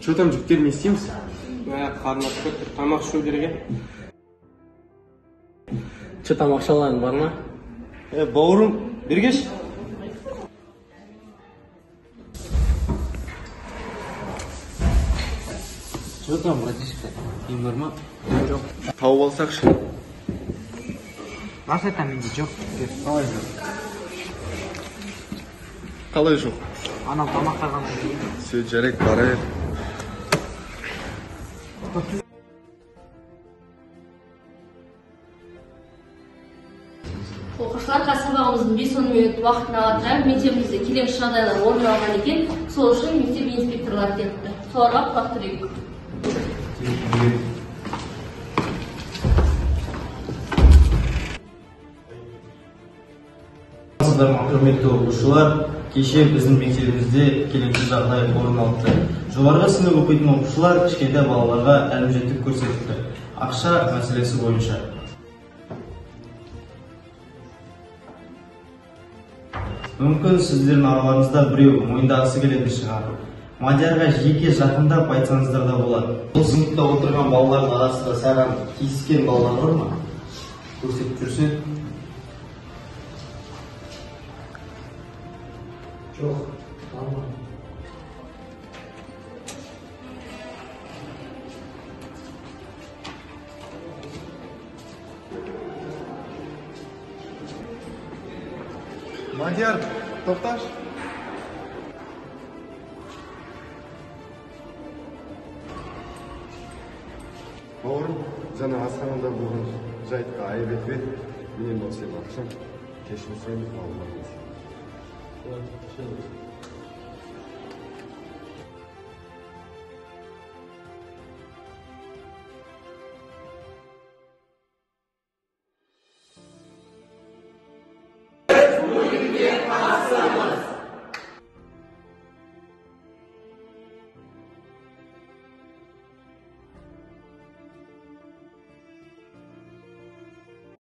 Что там, жігіттер, не істейміз? Қарны ашып кетті, тамақ ішу керек. Че там ақшаларың бар ма? Бауырым, бергеш. Че там, братишка? Киім бар ма? Жоқ. Тауып алсақшы. Рас айтам, менде жоқ. Қалай жоқ? Қалай жоқ? Анау тамаққа қандай дейді. Все, жарек, барайық. Оқушыларға сабағымыздың 5-10 минут уақытын алатырып, мектебімізде келеңсіз жағдайлар орын алған екен, сол үшін мектеп инспекторлары келіпті. Соларға құлақ түрейік. Құрметті оқушылар, кеше біздің мектебімізде келеңсіз жағдай орын алды. Жоғарғы сынып оқитын оқушылар кішкентай балаларға әлімжеттік көрсетті. Ақша мәселесі бойынша. Мүмкін сіздердің араларыңызда біреу мойындағысы келетін шығар. Мадиарға жеке жақындап айтсаңыздар да болады. Бұл сыныпта отырған балалардың арасында саған тиіскен балалар бар ма? Көрсетіп жүрсе? Жоқ. Мадияр, тоқташ. Бауырым, жаңа асханада болған жайтқа айып етпе. Менен ол сен ақшам. Кешірім сұраймын, балаларыңыз.